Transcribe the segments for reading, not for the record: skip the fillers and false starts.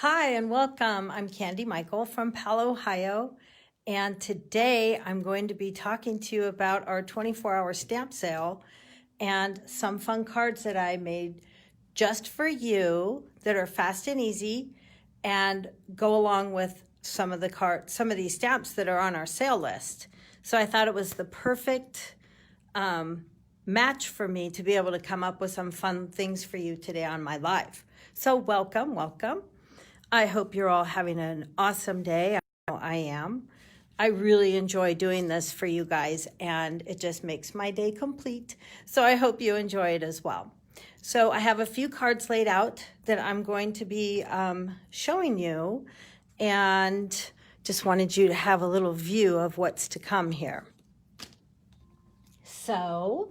Hi and welcome. I'm Candy Michael from Palo, Ohio, and today I'm going to be talking to you about our 24-hour stamp sale and some fun cards that I made just for you that are fast and easy and go along with some of these stamps that are on our sale list. So I thought it was the perfect match for me to be able to come up with some fun things for you today on my live. So welcome, welcome. I hope you're all having an awesome day. I know I am. I really enjoy doing this for you guys, and it just makes my day complete. So I hope you enjoy it as well. So I have a few cards laid out that I'm going to be showing you, and just wanted you to have a little view of what's to come here. So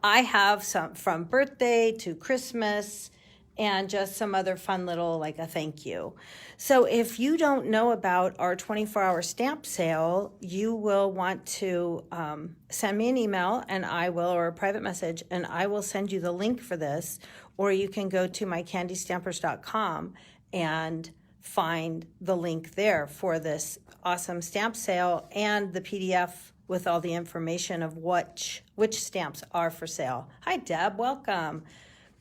I have some from birthday to Christmas, and just some other fun little, like a thank you. So if you don't know about our 24-hour stamp sale, you will want to send me an email and or a private message, and I will send you the link for this, or you can go to mycandystampers.com and find the link there for this awesome stamp sale and the PDF with all the information of which stamps are for sale. Hi, Deb, welcome.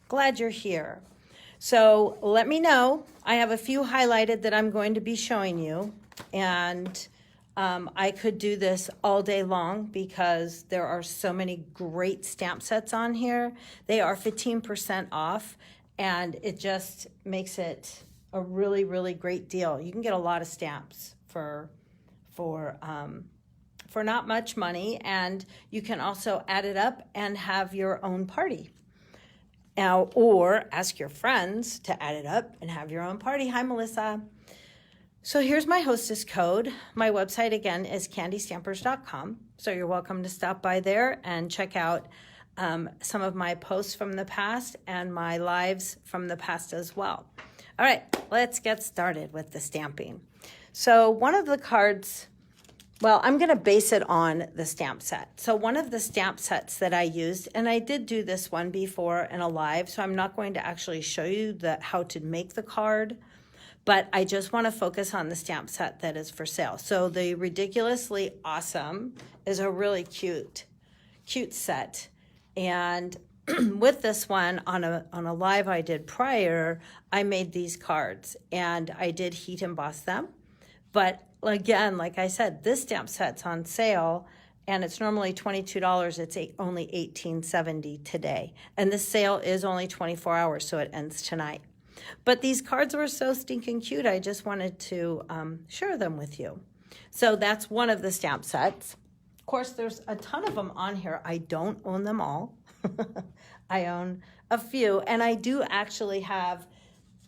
Glad you're here. So let me know. I have a few highlighted that I'm going to be showing you, and I could do this all day long because there are so many great stamp sets on here. They are 15% off, and it just makes it a really, really great deal. You can get a lot of stamps for not much money, and you can also add it up and have your own party. Now, or ask your friends to add it up and have your own party. Hi, Melissa. So here's my hostess code. My website, again, is candystampers.com. So you're welcome to stop by there and check out some of my posts from the past and my lives from the past as well. All right, let's get started with the stamping. So one of the cards, well, I'm going to base it on the stamp set. So one of the stamp sets that I used, and I did do this one before in a live, so I'm not going to actually show you how to make the card, but I just want to focus on the stamp set that is for sale. So the Ridiculously Awesome is a really cute set. And with this one, on a live I did prior, I made these cards, and I did heat emboss them. But again, like I said, this stamp set's on sale, and it's normally $22. It's only $18.70 today. And this sale is only 24 hours, so it ends tonight. But these cards were so stinking cute, I just wanted to share them with you. So that's one of the stamp sets. Of course, there's a ton of them on here. I don't own them all. I own a few, and I do actually have,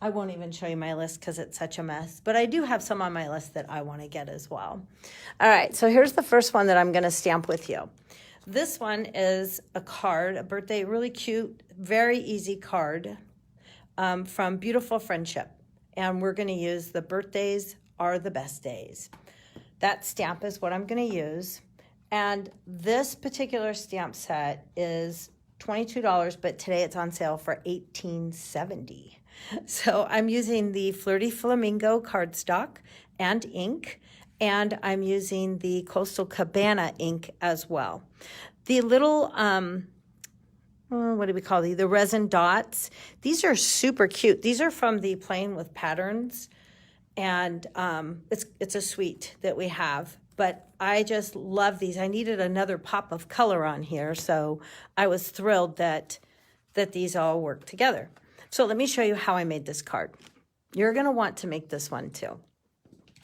I won't even show you my list because it's such a mess, but I do have some on my list that I want to get as well. All right, so here's the first one that I'm going to stamp with you. This one is a card, a birthday, really cute, very easy card from Beautiful Friendship. And we're going to use the birthdays are the best days. That stamp is what I'm going to use. And this particular stamp set is $22, but today it's on sale for $18.70. So I'm using the Flirty Flamingo cardstock and ink, and I'm using the Coastal Cabana ink as well. The little, what do we call these? The resin dots. These are super cute. These are from the Playing with Patterns, and it's a suite that we have. But I just love these. I needed another pop of color on here, so I was thrilled that these all work together. So let me show you how I made this card. You're going to want to make this one too.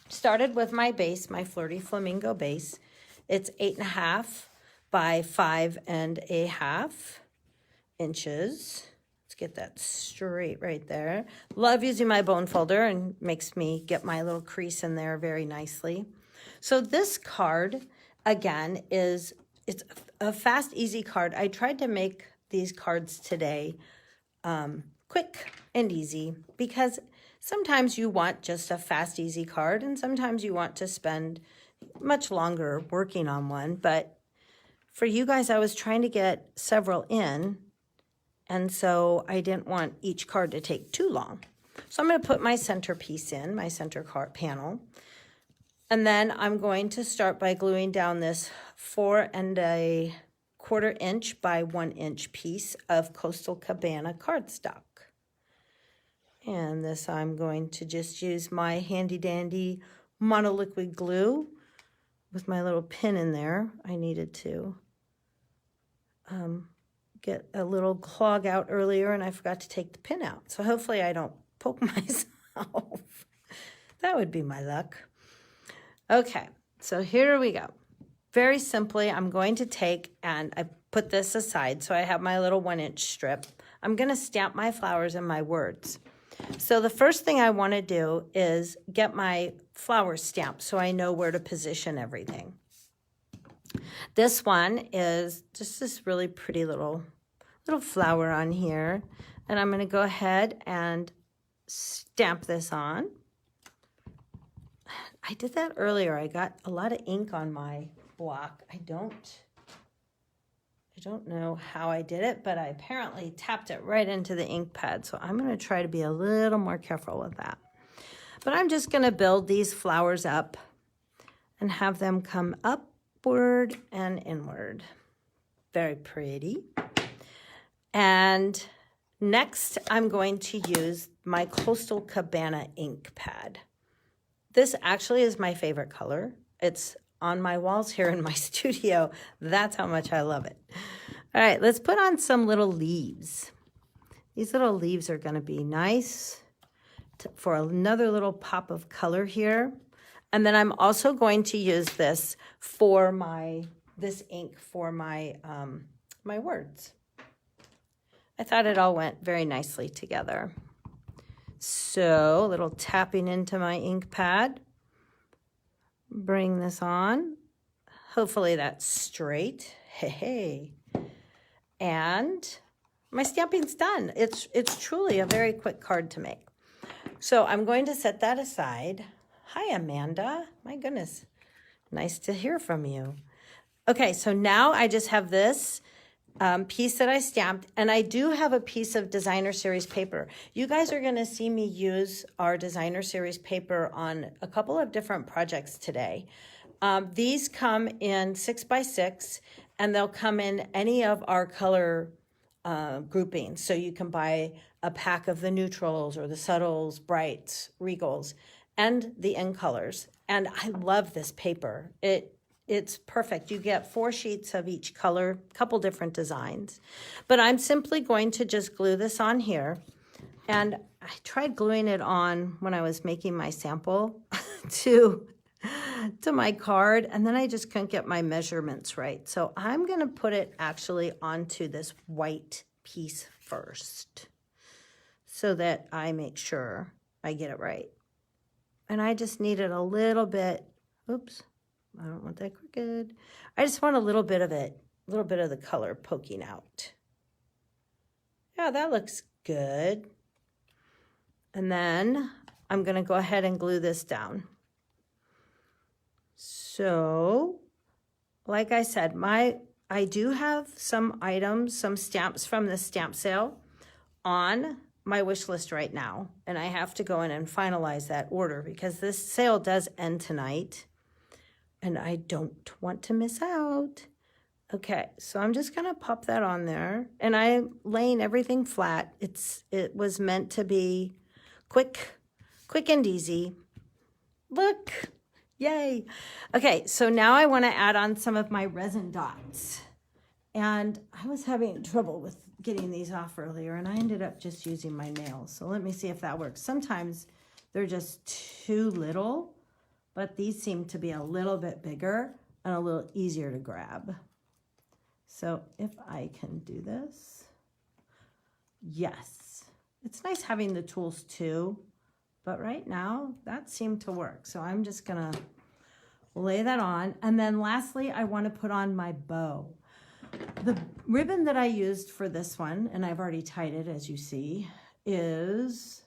Started with my base, my Flirty Flamingo base. It's 8.5 by 5.5 inches. Let's get that straight right there. Love using my bone folder, and makes me get my little crease in there very nicely. So this card, again, it's a fast, easy card. I tried to make these cards today quick and easy, because sometimes you want just a fast, easy card, and sometimes you want to spend much longer working on one. But for you guys, I was trying to get several in, and so I didn't want each card to take too long. So I'm going to put my centerpiece in, my center panel. And then I'm going to start by gluing down this 4 1/4 inch by 1 inch piece of Coastal Cabana cardstock. And this I'm going to just use my handy dandy monoliquid glue with my little pin in there. I needed to get a little clog out earlier and I forgot to take the pin out. So hopefully I don't poke myself. That would be my luck. Okay, so here we go. Very simply, I'm going to take and I put this aside. So I have my little 1 inch strip. I'm going to stamp my flowers and my words. So the first thing I want to do is get my flowers stamped so I know where to position everything. This one is just this really pretty little flower on here. And I'm going to go ahead and stamp this on. I did that earlier. I got a lot of ink on my block. I don't know how I did it, but I apparently tapped it right into the ink pad. So I'm going to try to be a little more careful with that. But I'm just going to build these flowers up and have them come upward and inward. Very pretty. And next, I'm going to use my Coastal Cabana ink pad. This actually is my favorite color. It's on my walls here in my studio. That's how much I love it. All right, let's put on some little leaves. These little leaves are going to be nice for another little pop of color here. And then I'm also going to use this for this ink for my my words. I thought it all went very nicely together. So a little tapping into my ink pad. Bring this on. Hopefully that's straight. Hey. And my stamping's done. It's truly a very quick card to make. So I'm going to set that aside. Hi, Amanda. My goodness. Nice to hear from you. Okay, so now I just have this piece that I stamped, and I do have a piece of Designer Series paper. You guys are going to see me use our Designer Series paper on a couple of different projects today. These come in 6x6, and they'll come in any of our color groupings. So you can buy a pack of the neutrals or the subtles, brights, regals, and the in colors. And I love this paper. It's perfect. You get 4 sheets of each color, couple different designs. But I'm simply going to just glue this on here. And I tried gluing it on when I was making my sample to my card, and then I just couldn't get my measurements right. So I'm going to put it actually onto this white piece first so that I make sure I get it right. And I just needed a little bit, oops. I don't want that crooked. I just want a little bit of it, a little bit of the color poking out. Yeah, that looks good. And then I'm going to go ahead and glue this down. So, like I said, I do have some items, some stamps from the stamp sale on my wish list right now. And I have to go in and finalize that order because this sale does end tonight. And I don't want to miss out. Okay, so I'm just gonna pop that on there. And I'm laying everything flat. It was meant to be quick and easy. Look, yay. Okay, so now I wanna add on some of my resin dots. And I was having trouble with getting these off earlier, and I ended up just using my nails. So let me see if that works. Sometimes they're just too little, but these seem to be a little bit bigger and a little easier to grab. So if I can do this, yes. It's nice having the tools too, but right now that seemed to work. So I'm just gonna lay that on. And then lastly, I wanna put on my bow. The ribbon that I used for this one, and I've already tied it as you see, is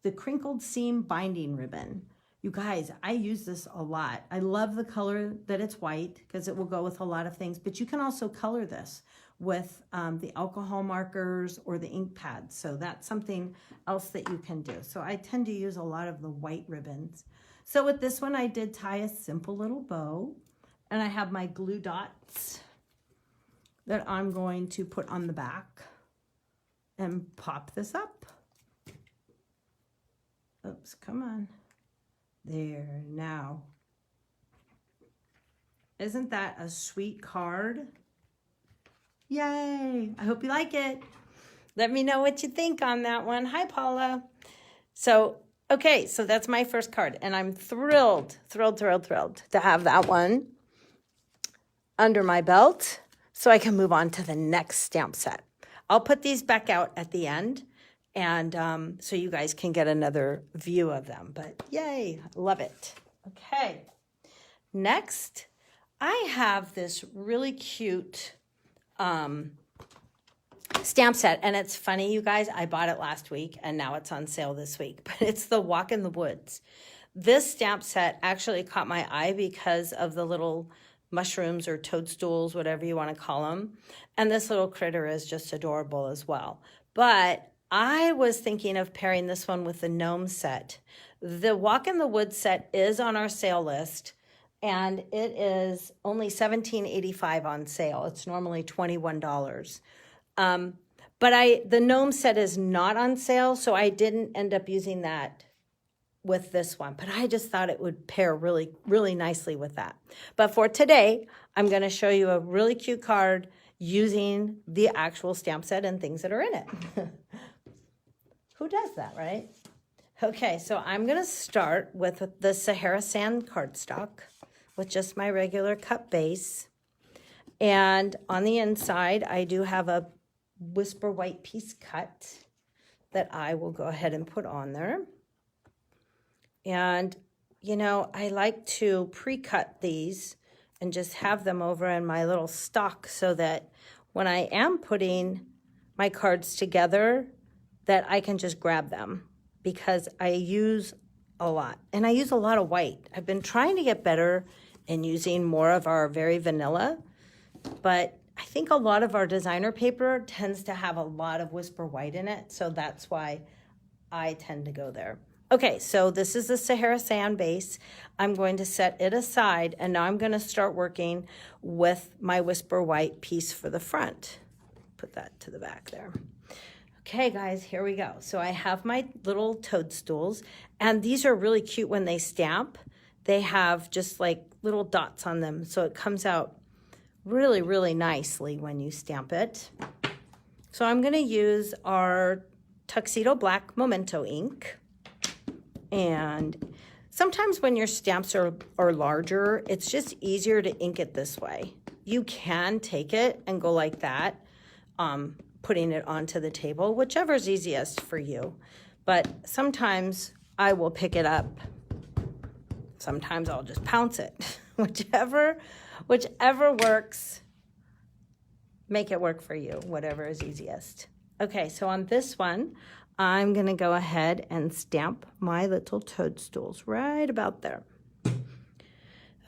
the crinkled seam binding ribbon. You guys, I use this a lot. I love the color that it's white because it will go with a lot of things, but you can also color this with the alcohol markers or the ink pads. So that's something else that you can do. So I tend to use a lot of the white ribbons. So with this one, I did tie a simple little bow, and I have my glue dots that I'm going to put on the back and pop this up. Oops, come on. There, now. Isn't that a sweet card? Yay! I hope you like it. Let me know what you think on that one. Hi, Paula. So, okay, so that's my first card, and I'm thrilled to have that one under my belt so I can move on to the next stamp set. I'll put these back out at the end, and so you guys can get another view of them. But yay, love it. Okay, next, I have this really cute stamp set, and it's funny, you guys, I bought it last week, and now it's on sale this week, but it's the Walk in the Woods. This stamp set actually caught my eye because of the little mushrooms or toadstools, whatever you want to call them. And this little critter is just adorable as well. But I was thinking of pairing this one with the gnome set. The Walk in the Woods set is on our sale list, and it is only $17.85 on sale. It's normally $21. But the gnome set is not on sale, so I didn't end up using that with this one, but I just thought it would pair really, really nicely with that. But for today, I'm going to show you a really cute card using the actual stamp set and things that are in it. Who does that, right? Okay, so I'm going to start with the Sahara Sand cardstock with just my regular cut base. And on the inside, I do have a Whisper White piece cut that I will go ahead and put on there. And, you know, I like to pre-cut these and just have them over in my little stock so that when I am putting my cards together, that I can just grab them because I use a lot. And I use a lot of white. I've been trying to get better in using more of our very vanilla, but I think a lot of our designer paper tends to have a lot of Whisper White in it, so that's why I tend to go there. Okay, so this is the Sahara Sand base. I'm going to set it aside, and now I'm going to start working with my Whisper White piece for the front. Put that to the back there. Okay, guys, here we go. So I have my little toadstools, and these are really cute when they stamp. They have just like little dots on them, so it comes out really, really nicely when you stamp it. So I'm going to use our Tuxedo Black Memento ink. And sometimes when your stamps are larger, it's just easier to ink it this way. You can take it and go like that, putting it onto the table, whichever's easiest for you. But sometimes I will pick it up. Sometimes I'll just pounce it. Whichever works, make it work for you, whatever is easiest. Okay, so on this one, I'm going to go ahead and stamp my little toadstools right about there.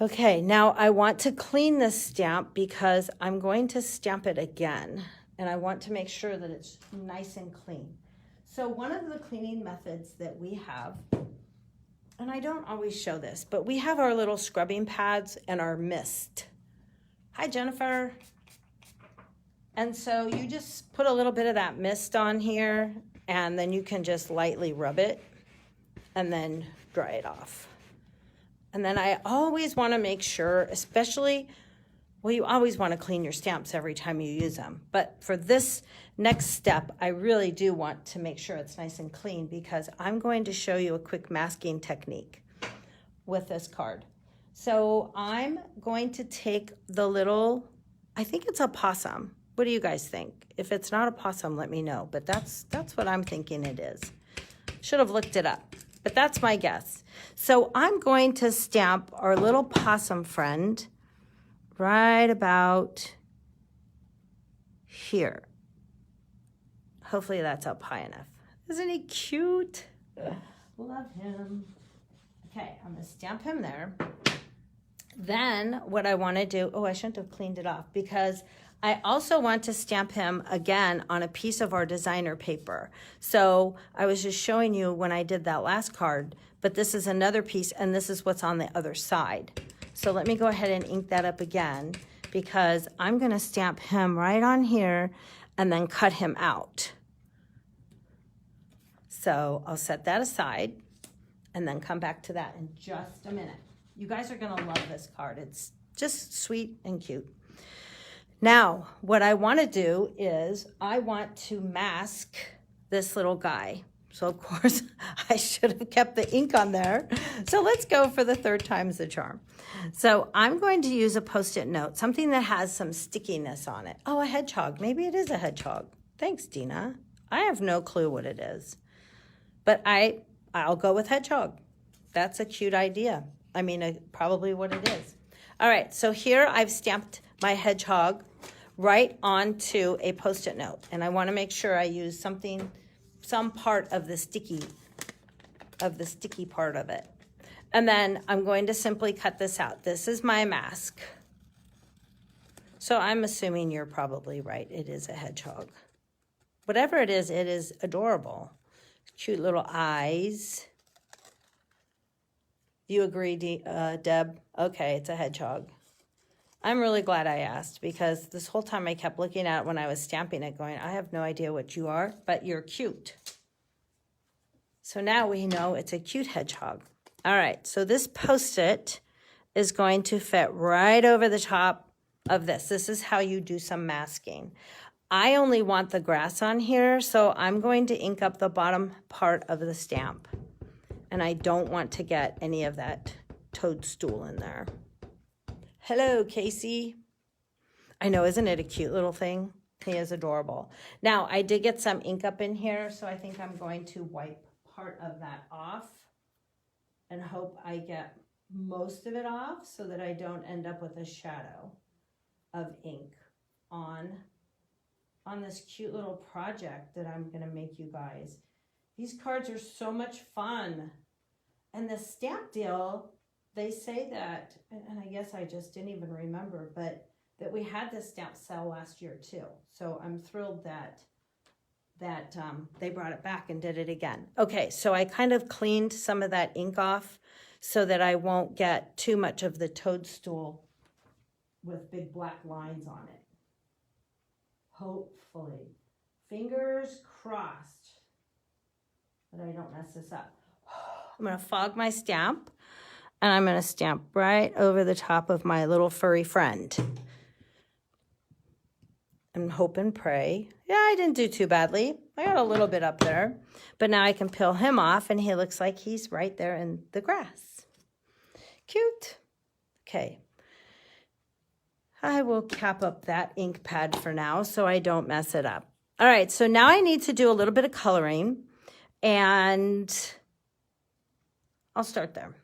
Okay, now I want to clean this stamp because I'm going to stamp it again, and I want to make sure that it's nice and clean. So one of the cleaning methods that we have, and I don't always show this, but we have our little scrubbing pads and our mist. Hi, Jennifer. And so you just put a little bit of that mist on here, and then you can just lightly rub it and then dry it off. And then I always want to make sure, especially, well, you always want to clean your stamps every time you use them. But for this next step, I really do want to make sure it's nice and clean because I'm going to show you a quick masking technique with this card. So I'm going to take the little, I think it's a possum. What do you guys think? If it's not a possum, let me know. But that's what I'm thinking it is. Should have looked it up, but that's my guess. So I'm going to stamp our little possum friend right about here. Hopefully that's up high enough. Isn't he cute? Love him. Okay, I'm gonna stamp him there. Then what I want to do, oh, I shouldn't have cleaned it off because I also want to stamp him again on a piece of our designer paper. So I was just showing you when I did that last card, but this is another piece and this is what's on the other side. So let me go ahead and ink that up again because I'm going to stamp him right on here and then cut him out. So I'll set that aside and then come back to that in just a minute. You guys are going to love this card. It's just sweet and cute. Now, what I want to do is I want to mask this little guy. So, of course, I should have kept the ink on there. So let's go for the third time's the charm. So I'm going to use a Post-it note, something that has some stickiness on it. Oh, a hedgehog. Maybe it is a hedgehog. Thanks, Dina. I have no clue what it is. But I'll go with hedgehog. That's a cute idea. I mean, probably what it is. All right, so here I've stamped my hedgehog right onto a Post-it note. And I want to make sure I use some part of the sticky part of it. And then I'm going to simply cut this out. This is my mask. So I'm assuming you're probably right. It is a hedgehog. Whatever it is adorable. Cute little eyes. You agree, Deb? Okay, it's a hedgehog. I'm really glad I asked because this whole time I kept looking at it when I was stamping it going, I have no idea what you are, but you're cute. So now we know it's a cute hedgehog. All right, so this Post-it is going to fit right over the top of this. This is how you do some masking. I only want the grass on here, so I'm going to ink up the bottom part of the stamp. And I don't want to get any of that toadstool in there. Hello, Casey. I know, isn't it a cute little thing? He is adorable. Now, I did get some ink up in here, so I think I'm going to wipe part of that off and hope I get most of it off so that I don't end up with a shadow of ink on this cute little project that I'm going to make you guys. These cards are so much fun. And the stamp deal, they say that, and I guess I just didn't even remember, but that we had this stamp sale last year too. So I'm thrilled that they brought it back and did it again. Okay, so I kind of cleaned some of that ink off so that I won't get too much of the toadstool with big black lines on it. Hopefully. Fingers crossed that I don't mess this up. I'm going to fog my stamp, and I'm going to stamp right over the top of my little furry friend. And hope and pray. Yeah, I didn't do too badly. I got a little bit up there. But now I can peel him off, and he looks like he's right there in the grass. Cute. Okay. I will cap up that ink pad for now so I don't mess it up. All right, so now I need to do a little bit of coloring, and I'll start there.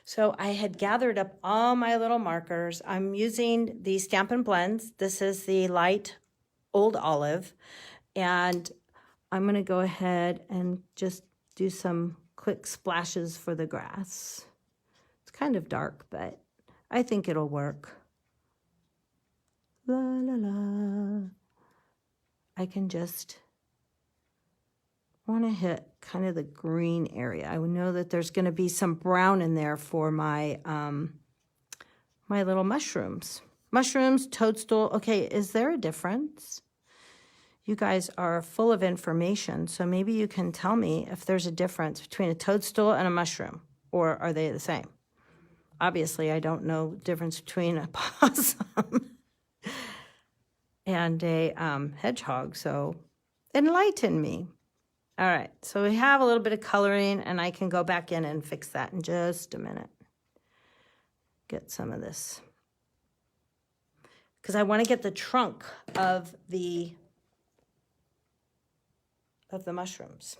So I had gathered up all my little markers. I'm using the Stampin' Blends. This is the light Old Olive, and I'm going to go ahead and just do some quick splashes for the grass. It's kind of dark, but I think it'll work. La, la, la. I can just want to hit kind of the green area. I know that there's going to be some brown in there for my my little mushrooms. Mushrooms, toadstool. Okay, is there a difference? You guys are full of information, so maybe you can tell me if there's a difference between a toadstool and a mushroom, or are they the same? Obviously, I don't know the difference between a possum and a hedgehog, so enlighten me. All right, so we have a little bit of coloring, and I can go back in and fix that in just a minute. Get some of this. Because I want to get the trunk of the mushrooms.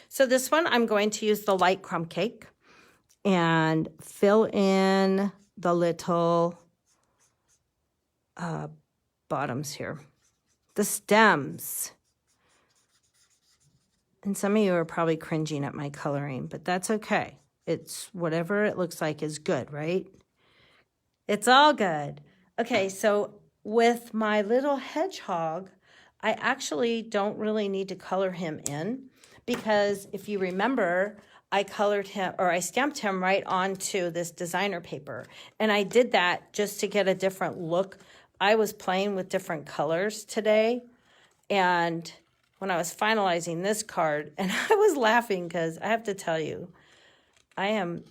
So this one, I'm going to use the light crumb cake and fill in the little bottoms here. The stems. And some of you are probably cringing at my coloring, but that's okay. It's whatever it looks like is good, right? It's all good. Okay, so with my little hedgehog, I actually don't really need to color him in because if you remember, I colored him or I stamped him right onto this designer paper. And I did that just to get a different look. I was playing with different colors today. And when I was finalizing this card, and I was laughing because I have to tell you, I'm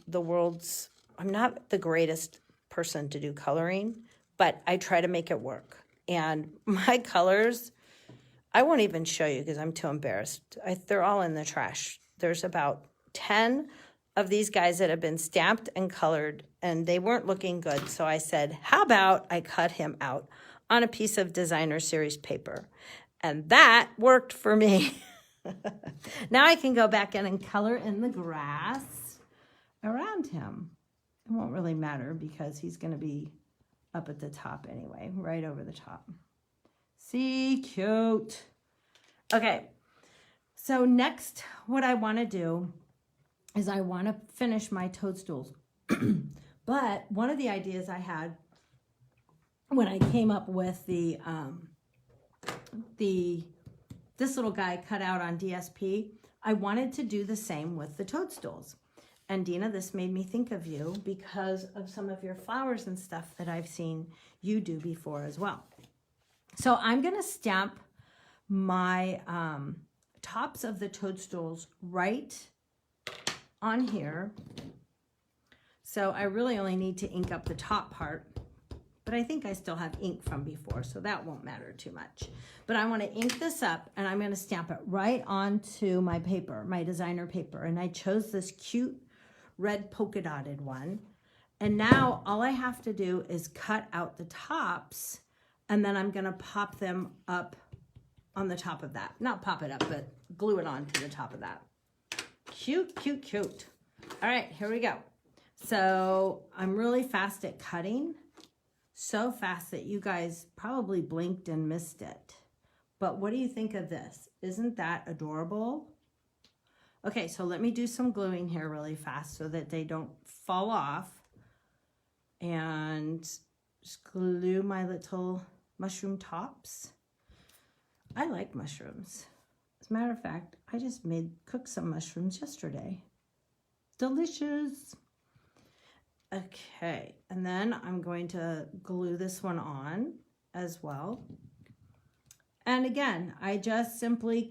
not the greatest person to do coloring, but I try to make it work. And my colors, I won't even show you because I'm too embarrassed. They're all in the trash. There's about 10 of these guys that have been stamped and colored, and they weren't looking good. So I said, how about I cut him out on a piece of designer series paper? And that worked for me. Now I can go back in and color in the grass around him. It won't really matter because he's going to be up at the top anyway, right over the top. See, cute. Okay, so next what I want to do is I want to finish my toadstools. But one of the ideas I had when I came up with this little guy cut out on DSP, I wanted to do the same with the toadstools. And Dina, this made me think of you because of some of your flowers and stuff that I've seen you do before as well. So I'm going to stamp my tops of the toadstools right on here. So I really only need to ink up the top part, but I think I still have ink from before, so that won't matter too much. But I want to ink this up, and I'm going to stamp it right onto my paper, my designer paper. And I chose this cute red polka dotted one. And now all I have to do is cut out the tops, and then I'm going to pop them up on the top of that. Not pop it up, but glue it on to the top of that. Cute, cute, cute. All right, here we go. So I'm really fast at cutting. So fast that you guys probably blinked and missed it. But what do you think of this? Isn't that adorable? Okay, so let me do some gluing here really fast so that they don't fall off. And just glue my little mushroom tops. I like mushrooms. As a matter of fact, I just cooked some mushrooms yesterday. Delicious. Okay, and then I'm going to glue this one on as well. And again, I just simply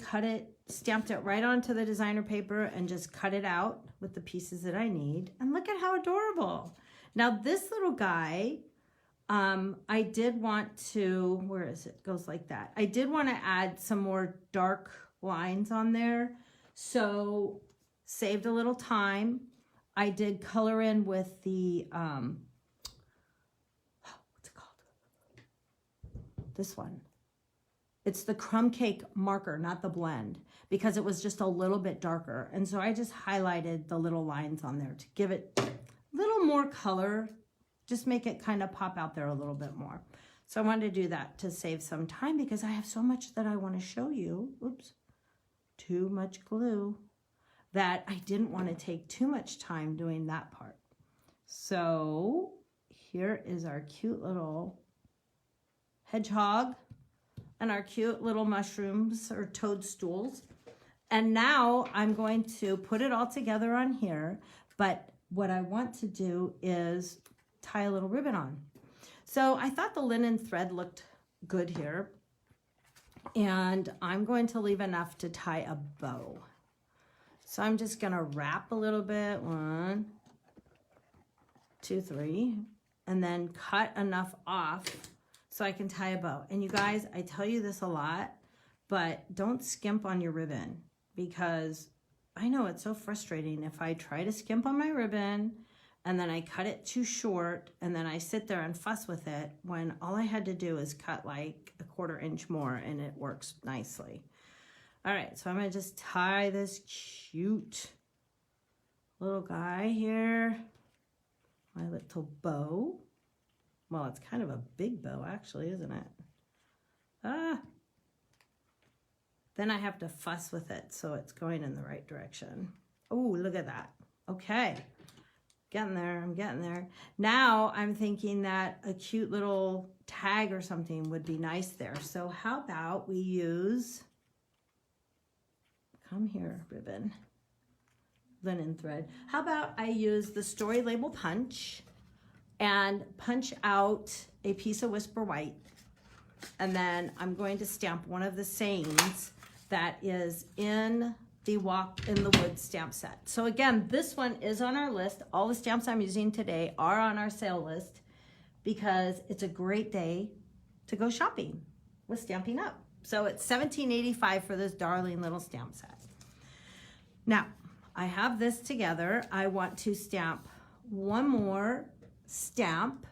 stamped it right onto the designer paper and just cut it out with the pieces that I need. And look at how adorable. Now this little guy, I did want to, where is it? Goes like that. I did want to add some more dark lines on there. So saved a little time. I did color in with the, what's it called? This one. It's the crumb cake marker, not the blend, because it was just a little bit darker. And so I just highlighted the little lines on there to give it a little more color, just make it kind of pop out there a little bit more. So I wanted to do that to save some time because I have so much that I want to show you. Oops, too much glue. That I didn't want to take too much time doing that part. So here is our cute little hedgehog and our cute little mushrooms or toadstools. And now I'm going to put it all together on here, but what I want to do is tie a little ribbon on. So I thought the linen thread looked good here, and I'm going to leave enough to tie a bow. So I'm just gonna wrap a little bit, 1, 2, 3, and then cut enough off so I can tie a bow. And you guys, I tell you this a lot, but don't skimp on your ribbon because I know it's so frustrating if I try to skimp on my ribbon and then I cut it too short and then I sit there and fuss with it when all I had to do is cut like a 1/4 inch more and it works nicely. All right, so I'm gonna just tie this cute little guy here, my little bow. Well, it's kind of a big bow actually, isn't it? Then I have to fuss with it so it's going in the right direction. Oh, look at that. Okay, getting there. I'm getting there. Now I'm thinking that a cute little tag or something would be nice there. So how about we use, come here, ribbon, linen thread. How about I use the Story Label Punch and punch out a piece of Whisper White. And then I'm going to stamp one of the sayings that is in the Walk in the Woods stamp set. So again, this one is on our list. All the stamps I'm using today are on our sale list because it's a great day to go shopping with Stampin' Up. So it's $17.85 for this darling little stamp set. Now, I have this together. I want to stamp one more stamp,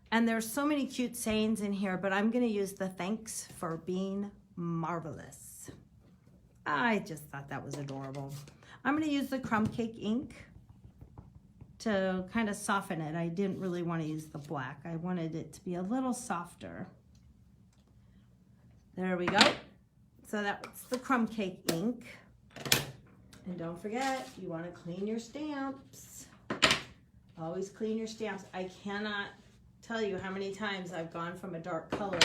and there's so many cute sayings in here, but I'm gonna use the thanks for being marvelous. I just thought that was adorable. I'm gonna use the crumb cake ink to kind of soften it. I didn't really want to use the black. I wanted it to be a little softer. There we go. So that's the crumb cake ink. And don't forget, you want to clean your stamps. Always clean your stamps. I cannot tell you how many times I've gone from a dark color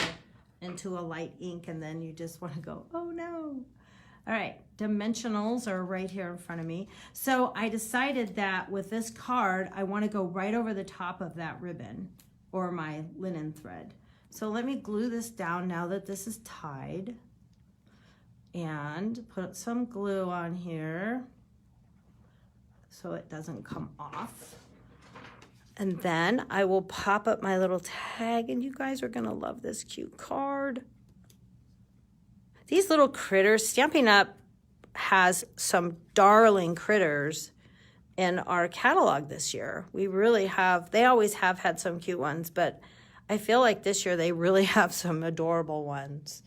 into a light ink and then you just want to go, oh no. All right, dimensionals are right here in front of me. So I decided that with this card, I want to go right over the top of that ribbon or my linen thread. So let me glue this down now that this is tied and put some glue on here so it doesn't come off. And then I will pop up my little tag, and you guys are gonna love this cute card. These little critters, Stampin' Up! Has some darling critters in our catalog this year. We really have, they always have had some cute ones, but I feel like this year they really have some adorable ones.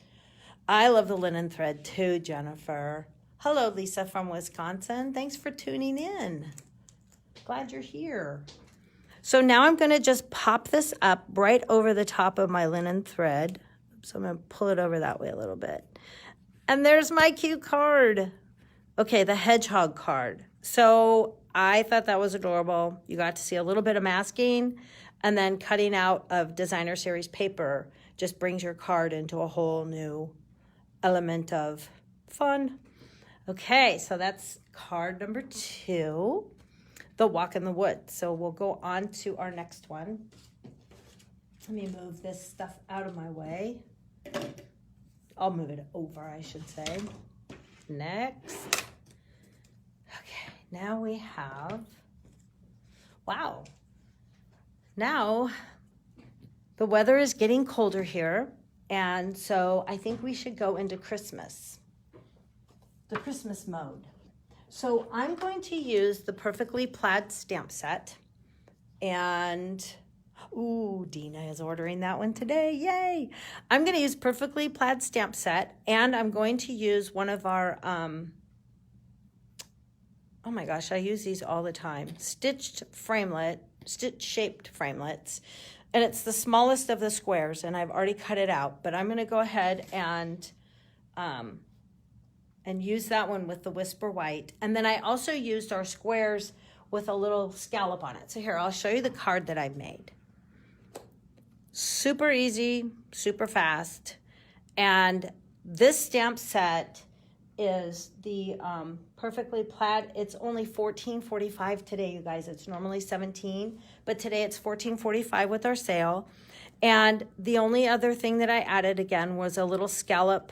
I love the linen thread too, Jennifer. Hello, Lisa from Wisconsin. Thanks for tuning in. Glad you're here. So now I'm gonna just pop this up right over the top of my linen thread. So I'm gonna pull it over that way a little bit. And there's my cute card. Okay, the hedgehog card. So I thought that was adorable. You got to see a little bit of masking, and then cutting out of designer series paper just brings your card into a whole new element of fun. Okay, so that's card number 2, the Walk in the Woods. So we'll go on to our next one. Let me move this stuff out of my way. I'll move it over, I should say. Next. Okay, now we have, wow. Now, the weather is getting colder here, and so I think we should go into Christmas, the Christmas mode. So I'm going to use the Perfectly Plaid stamp set, and ooh, Dina is ordering that one today. Yay! I'm going to use Perfectly Plaid stamp set, and I'm going to use one of our, oh my gosh, I use these all the time, stitch shaped framelits. And it's the smallest of the squares, and I've already cut it out. But I'm going to go ahead and use that one with the Whisper White. And then I also used our squares with a little scallop on it. So here, I'll show you the card that I made. Super easy, super fast. And this stamp set is the Perfectly Plaid. It's only $14.45 today, you guys. It's normally $17, but today it's $14.45 with our sale. And the only other thing that I added again was a little scallop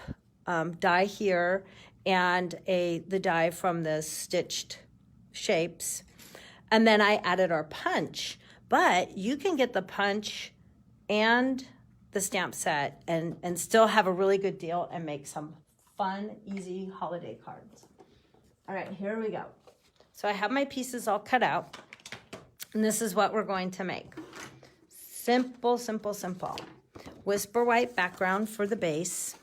die here and the die from the stitched shapes. And then I added our punch, but you can get the punch and the stamp set and still have a really good deal and make some fun, easy holiday cards. All right, here we go. So I have my pieces all cut out, and this is what we're going to make. Simple, simple, simple. Whisper White background for the base.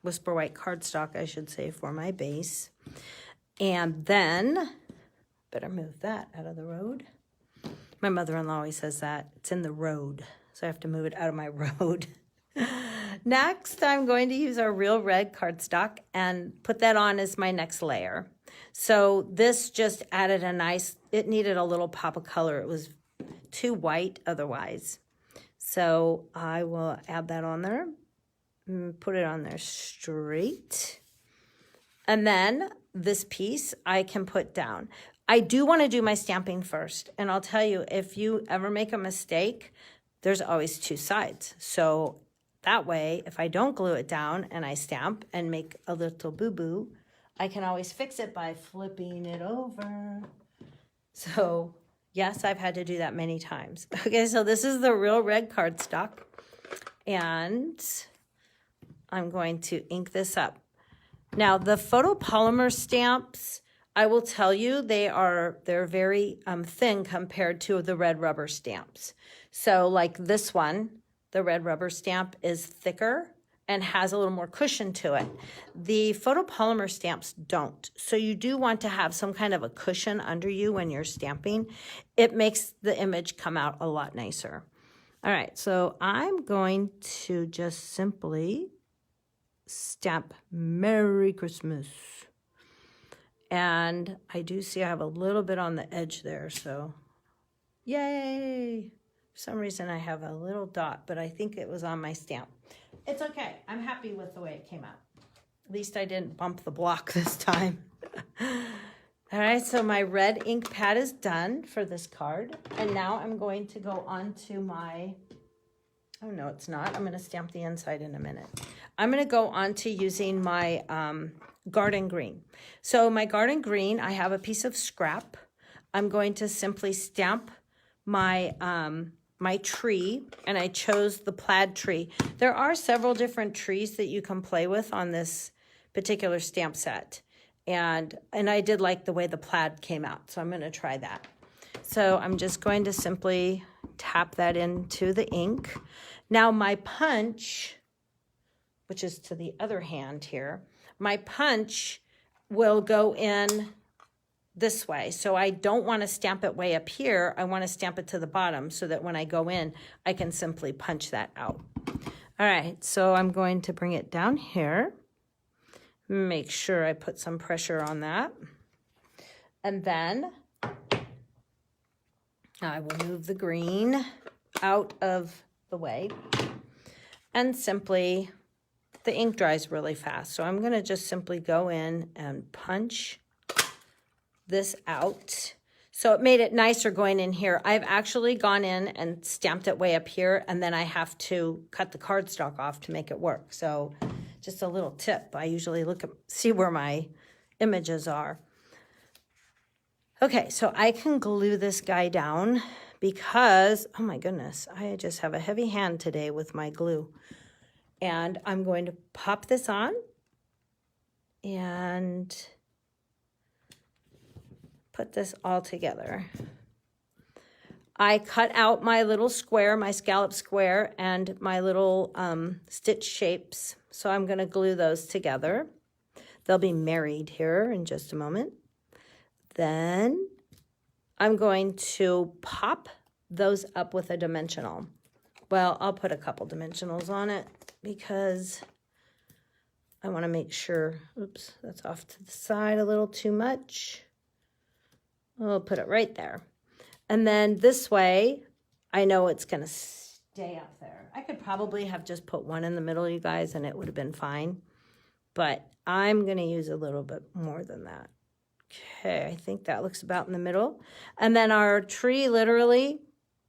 Whisper White cardstock, I should say, for my base. And then, better move that out of the road. My mother-in-law always says that. It's in the road, so I have to move it out of my road. Next, I'm going to use our Real Red cardstock and put that on as my next layer. So this just added a nice it needed a little pop of color. It was too white otherwise. So I will add that on there, put it on there straight. And then this piece I can put down. I do want to do my stamping first. And I'll tell you, if you ever make a mistake, there's always two sides. So that way, if I don't glue it down and I stamp and make a little boo-boo, I can always fix it by flipping it over. So yes, I've had to do that many times. Okay, so this is the Real Red cardstock. And I'm going to ink this up. Now, the photopolymer stamps, I will tell you, they're very thin compared to the red rubber stamps. So like this one, the red rubber stamp is thicker and has a little more cushion to it. The photopolymer stamps don't. So you do want to have some kind of a cushion under you when you're stamping. It makes the image come out a lot nicer. All right, so I'm going to just simply stamp Merry Christmas. And I do see I have a little bit on the edge there, so yay! For some reason I have a little dot, but I think it was on my stamp. It's okay. I'm happy with the way it came out. At least I didn't bump the block this time. All right, so my red ink pad is done for this card. And now I'm going to go on to my, oh no, it's not. I'm going to stamp the inside in a minute. I'm going to go on to using my garden green. So my garden green, I have a piece of scrap. I'm going to simply stamp my my tree, and I chose the plaid tree. There are several different trees that you can play with on this particular stamp set. And I did like the way the plaid came out, so I'm going to try that. So I'm just going to simply tap that into the ink. Now my punch, which is to the other hand here, my punch will go in this way. So I don't want to stamp it way up here. I want to stamp it to the bottom so that when I go in, I can simply punch that out. All right, so I'm going to bring it down here. Make sure I put some pressure on that. And then I will move the green out of the way. And simply, the ink dries really fast. So I'm going to just simply go in and punch this out. So it made it nicer going in here. I've actually gone in and stamped it way up here, and then I have to cut the cardstock off to make it work. So just a little tip. I usually see where my images are. Okay, so I can glue this guy down because, oh my goodness, I just have a heavy hand today with my glue. And I'm going to pop this on and put this all together. I cut out my little square, my scallop square, and my little stitch shapes. So I'm going to glue those together. They'll be married here in just a moment. Then I'm going to pop those up with a dimensional. Well, I'll put a couple dimensionals on it because I want to make sure, oops, that's off to the side a little too much. I'll put it right there. And then this way, I know it's going to stay up there. I could probably have just put one in the middle, you guys, and it would have been fine. But I'm going to use a little bit more than that. Okay, I think that looks about in the middle. And then our tree, literally,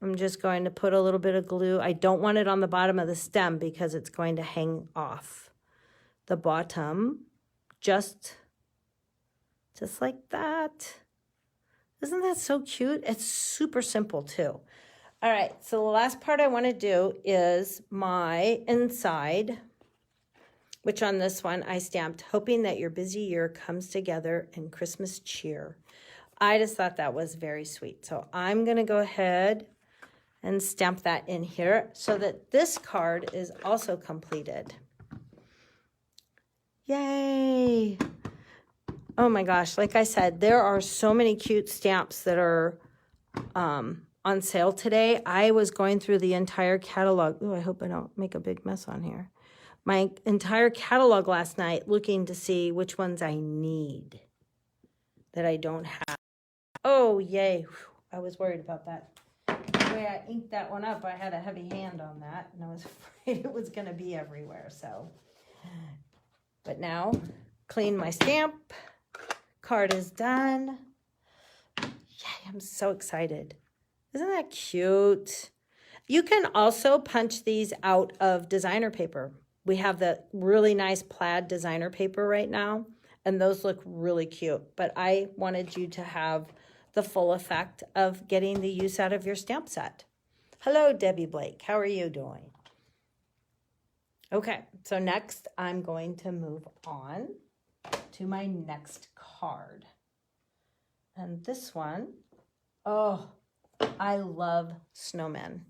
I'm just going to put a little bit of glue. I don't want it on the bottom of the stem because it's going to hang off the bottom, just like that. Isn't that so cute? It's super simple too. All right, so the last part I want to do is my inside, which on this one I stamped, hoping that your busy year comes together in Christmas cheer. I just thought that was very sweet. So I'm going to go ahead and stamp that in here so that this card is also completed. Yay! Oh my gosh, like I said, there are so many cute stamps that are on sale today. I was going through the entire catalog. Oh, I hope I don't make a big mess on here. My entire catalog last night looking to see which ones I need that I don't have. Oh, yay. Whew, I was worried about that. The way I inked that one up, I had a heavy hand on that, and I was afraid it was going to be everywhere, so. But now, clean my stamp. Card is done. Yay, I'm so excited. Isn't that cute? You can also punch these out of designer paper. We have the really nice plaid designer paper right now, and those look really cute. But I wanted you to have the full effect of getting the use out of your stamp set. Hello, Debbie Blake. How are you doing? Okay, so next I'm going to move on to my next card. And this one, oh, I love snowmen.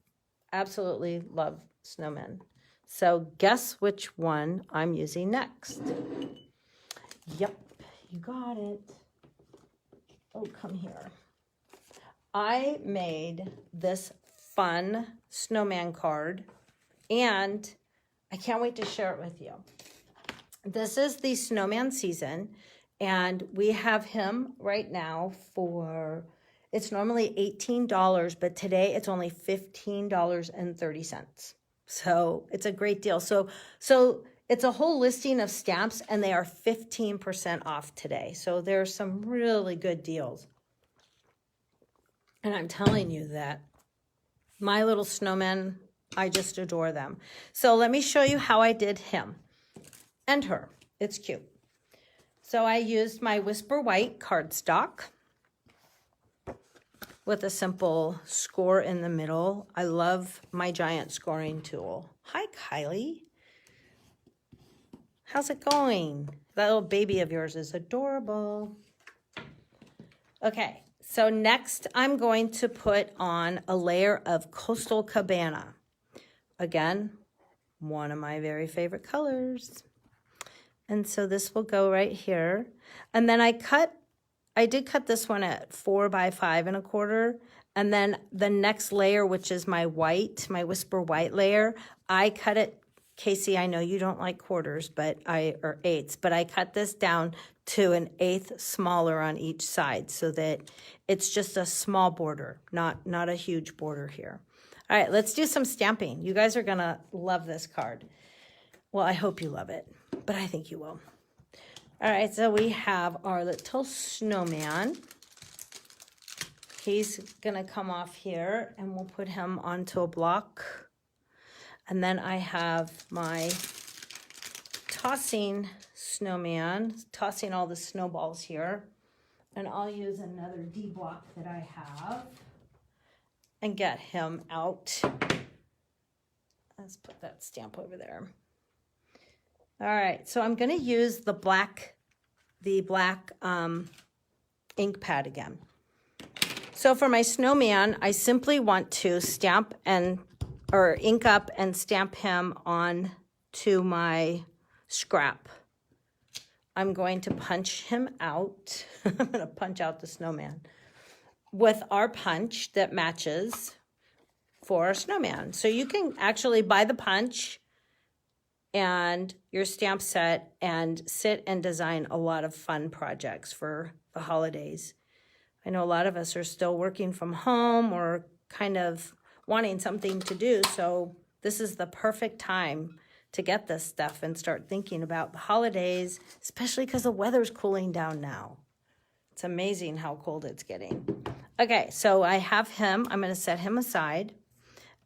Absolutely love snowmen. So guess which one I'm using next. Yep, you got it. Oh, come here. I made this fun snowman card, and I can't wait to share it with you. This is the snowman season, and we have him right now for, it's normally $18, but today it's only $15.30. So it's a great deal. So it's a whole listing of stamps, and they are 15% off today. So there's some really good deals. And I'm telling you that my little snowmen, I just adore them. So let me show you how I did him and her. It's cute. So I used my Whisper White cardstock with a simple score in the middle. I love my giant scoring tool. Hi, Kylie. How's it going? That little baby of yours is adorable. Okay, so next I'm going to put on a layer of Coastal Cabana. Again, one of my very favorite colors. And so this will go right here. And then I did cut this one at 4 by 5 1/4. And then the next layer, which is my white, my Whisper White layer, I cut it. Casey, I know you don't like quarters, or eighths, but I cut this down to an 1/8 smaller on each side so that it's just a small border, not a huge border here. All right, let's do some stamping. You guys are gonna love this card. Well, I hope you love it, but I think you will. All right, so we have our little snowman. He's gonna come off here, and we'll put him onto a block. And then I have my tossing snowman, tossing all the snowballs here. And I'll use another D block that I have and get him out. Let's put that stamp over there. All right, so I'm gonna use the black ink pad again. So for my snowman, I simply want to stamp or ink up and stamp him on to my scrap. I'm going to punch him out. I'm going to punch out the snowman with our punch that matches for a snowman. So you can actually buy the punch and your stamp set and sit and design a lot of fun projects for the holidays. I know a lot of us are still working from home or kind of wanting something to do, so this is the perfect time to get this stuff and start thinking about the holidays, especially because the weather's cooling down now. It's amazing how cold it's getting. Okay, so I have him. I'm going to set him aside,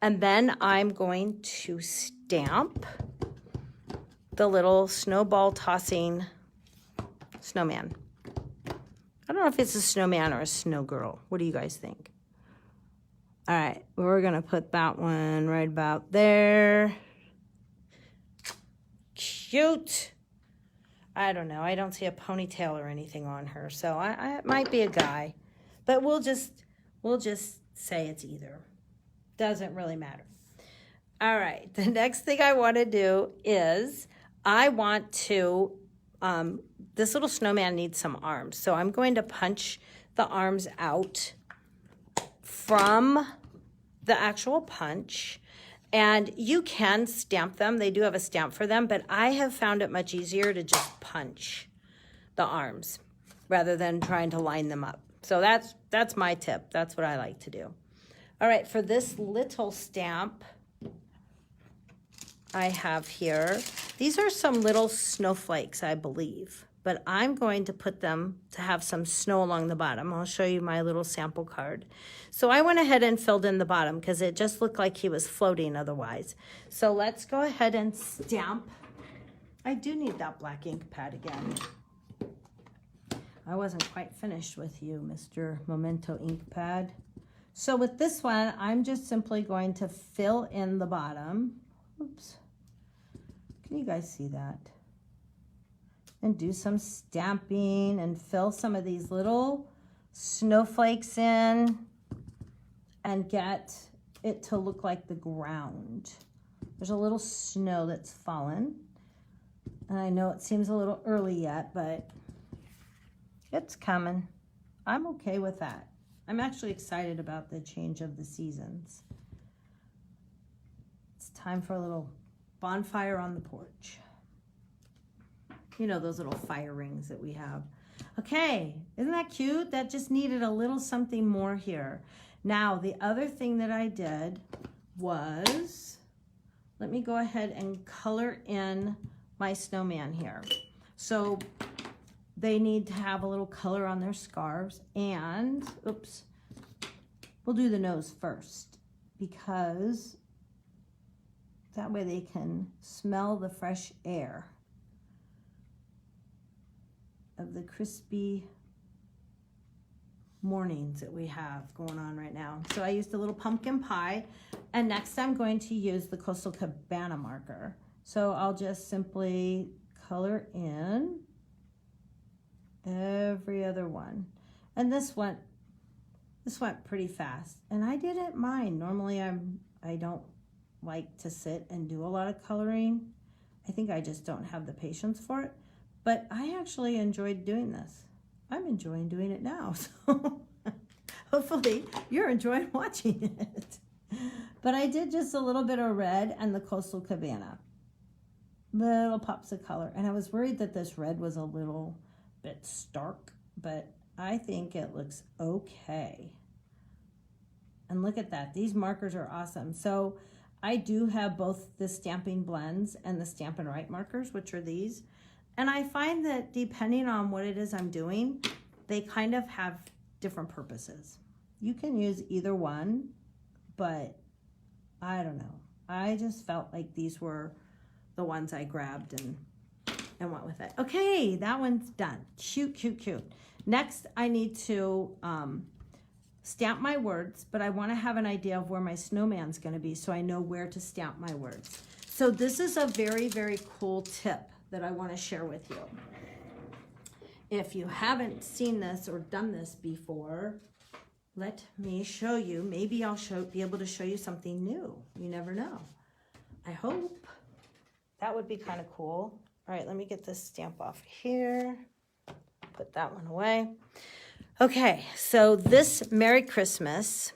and then I'm going to stamp the little snowball tossing snowman. I don't know if it's a snowman or a snow girl. What do you guys think? All right, we're gonna put that one right about there. Cute. I don't know. I don't see a ponytail or anything on her, so it might be a guy, but we'll just say it's either. Doesn't really matter. All right, the next thing I want to do is I want to. This little snowman needs some arms, so I'm going to punch the arms out from the actual punch, and you can stamp them. They do have a stamp for them, but I have found it much easier to just punch the arms rather than trying to line them up. So that's my tip. That's what I like to do. All right, for this little stamp I have here, these are some little snowflakes, I believe, but I'm going to put them to have some snow along the bottom. I'll show you my little sample card. So I went ahead and filled in the bottom because it just looked like he was floating otherwise. So let's go ahead and stamp. I do need that black ink pad again. I wasn't quite finished with you, Mr. Memento ink pad. So with this one, I'm just simply going to fill in the bottom. Oops. Can you guys see that? And do some stamping and fill some of these little snowflakes in and get it to look like the ground. There's a little snow that's fallen. And I know it seems a little early yet, but it's coming. I'm okay with that. I'm actually excited about the change of the seasons. It's time for a little bonfire on the porch. You know, those little fire rings that we have. Okay, isn't that cute? That just needed a little something more here. Now, the other thing that I did was, let me go ahead and color in my snowman here. So they need to have a little color on their scarves, and, oops, we'll do the nose first because that way they can smell the fresh air of the crispy mornings that we have going on right now. So I used a little pumpkin pie, and next I'm going to use the Coastal Cabana marker. So I'll just simply color in every other one. And this went pretty fast, and I didn't mind. Normally I don't like to sit and do a lot of coloring. I think I just don't have the patience for it. But I actually enjoyed doing this. I'm enjoying doing it now. So hopefully you're enjoying watching it. But I did just a little bit of red and the Coastal Cabana. Little pops of color. And I was worried that this red was a little bit stark, but I think it looks okay. And look at that. These markers are awesome. So I do have both the Stampin' Blends and the Stampin' Write markers, which are these. And I find that depending on what it is I'm doing, they kind of have different purposes. You can use either one, but I don't know. I just felt like these were the ones I grabbed and went with it. Okay, that one's done. Cute, cute, cute. Next, I need to stamp my words, but I want to have an idea of where my snowman's going to be so I know where to stamp my words. So this is a very, very cool tip that I want to share with you. If you haven't seen this or done this before, let me show you. Maybe I'll be able to show you something new. You never know. I hope. That would be kind of cool. All right, let me get this stamp off here. Put that one away. Okay, so this Merry Christmas,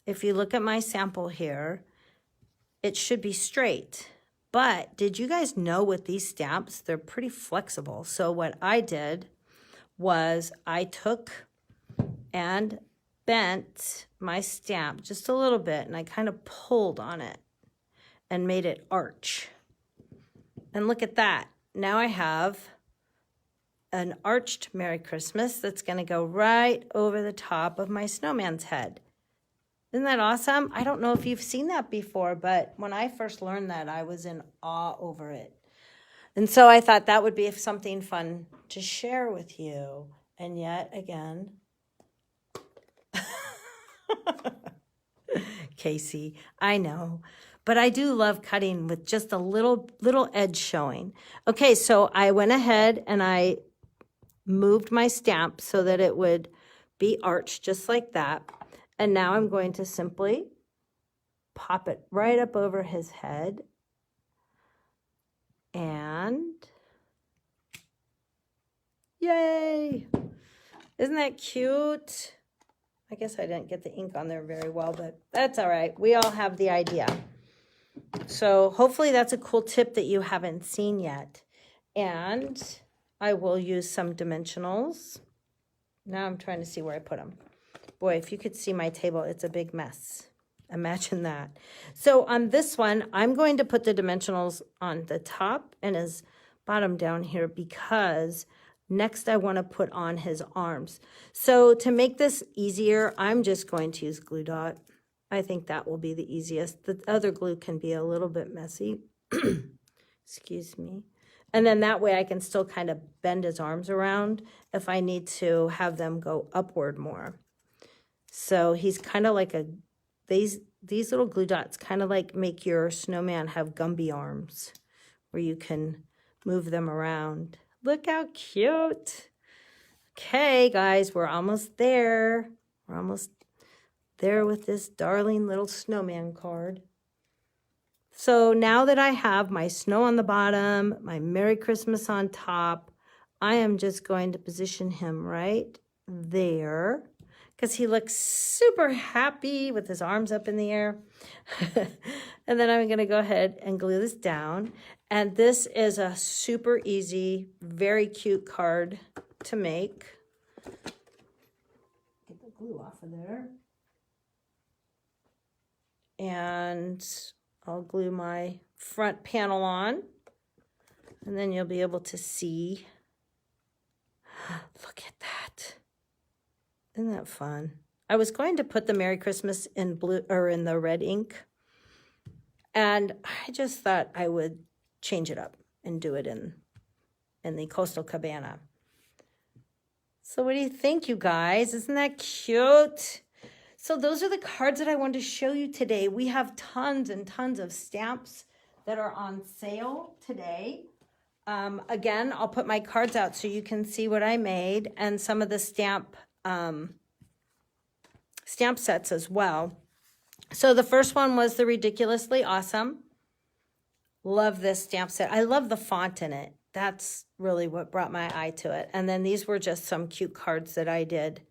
if you look at my sample here, it should be straight. But did you guys know with these stamps, they're pretty flexible. So what I did was I took and bent my stamp just a little bit, and I kind of pulled on it and made it arch. And look at that. Now I have an arched Merry Christmas that's going to go right over the top of my snowman's head. Isn't that awesome? I don't know if you've seen that before, but when I first learned that, I was in awe over it. And so I thought that would be something fun to share with you. And yet again, Casey, I know. But I do love cutting with just a little edge showing. Okay, so I went ahead and I moved my stamp so that it would be arched just like that. And now I'm going to simply pop it right up over his head. And yay! Isn't that cute? I guess I didn't get the ink on there very well, but that's all right. We all have the idea. So hopefully that's a cool tip that you haven't seen yet. And I will use some dimensionals. Now I'm trying to see where I put them. Boy, if you could see my table, it's a big mess. Imagine that. So on this one, I'm going to put the dimensionals on the top and his bottom down here because next I want to put on his arms. So to make this easier, I'm just going to use glue dot. I think that will be the easiest. The other glue can be a little bit messy. Excuse me. And then that way I can still kind of bend his arms around if I need to have them go upward more. So he's kind of like these little glue dots kind of like make your snowman have Gumby arms where you can move them around. Look how cute. Okay, guys, we're almost there. We're almost there with this darling little snowman card. So now that I have my snow on the bottom, my Merry Christmas on top, I am just going to position him right there because he looks super happy with his arms up in the air. And then I'm going to go ahead and glue this down. And this is a super easy, very cute card to make. Get the glue off of there. And I'll glue my front panel on, and then you'll be able to see. Look at that. Isn't that fun? I was going to put the Merry Christmas in blue or in the red ink, and I just thought I would change it up and do it in the Coastal Cabana. So what do you think, you guys? Isn't that cute? So those are the cards that I wanted to show you today. We have tons and tons of stamps that are on sale today. Again, I'll put my cards out so you can see what I made and some of the stamp sets as well. So the first one was the Ridiculously Awesome. Love this stamp set. I love the font in it. That's really what brought my eye to it. And then these were just some cute cards that I did.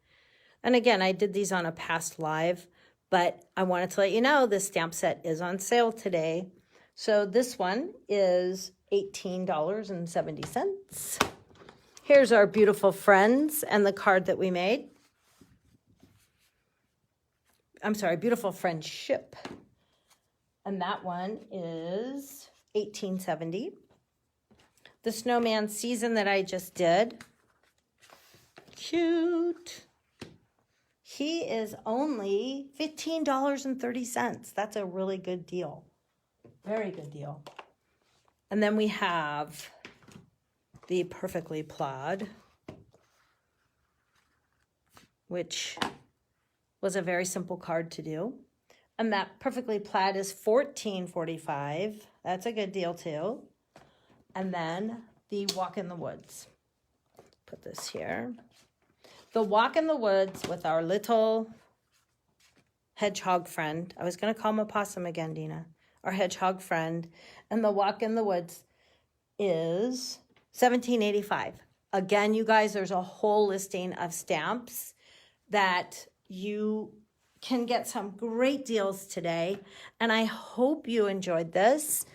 And again, I did these on a past live, but I wanted to let you know this stamp set is on sale today. So this one is $18.70. Here's our beautiful friends and the card that we made. I'm sorry, beautiful friendship. And that one is $18.70. The snowman season that I just did. Cute. He is only $15.30. That's a really good deal. Very good deal. And then we have the Perfectly Plaid, which was a very simple card to do. And that Perfectly Plaid is $14.45. That's a good deal too. And then the Walk in the Woods. Put this here. The Walk in the Woods with our little hedgehog friend. I was going to call him a possum again, Dina. Our hedgehog friend. And the Walk in the Woods is $17.85. Again, you guys, there's a whole listing of stamps that you can get some great deals today. And I hope you enjoyed this.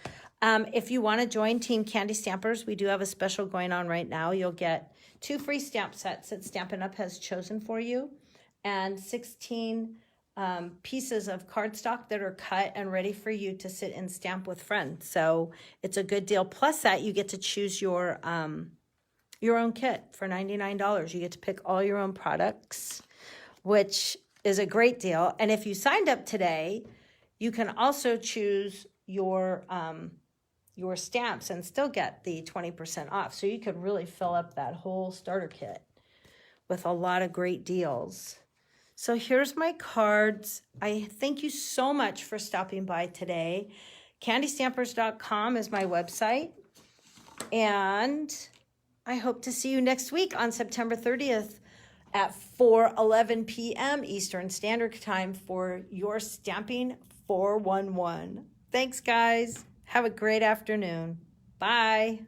If you want to join Team Candy Stampers, we do have a special going on right now. You'll get 2 free stamp sets that Stampin' Up! Has chosen for you, and 16 pieces of cardstock that are cut and ready for you to sit and stamp with friends. So it's a good deal. Plus that, you get to choose your own kit for $99. You get to pick all your own products, which is a great deal. And if you signed up today, you can also choose your stamps and still get the 20% off. So you could really fill up that whole starter kit with a lot of great deals. So here's my cards. I thank you so much for stopping by today. CandyStampers.com is my website. And I hope to see you next week on September 30th at 4:11 p.m. Eastern Standard Time for your Stamping 411. Thanks, guys. Have a great afternoon. Bye.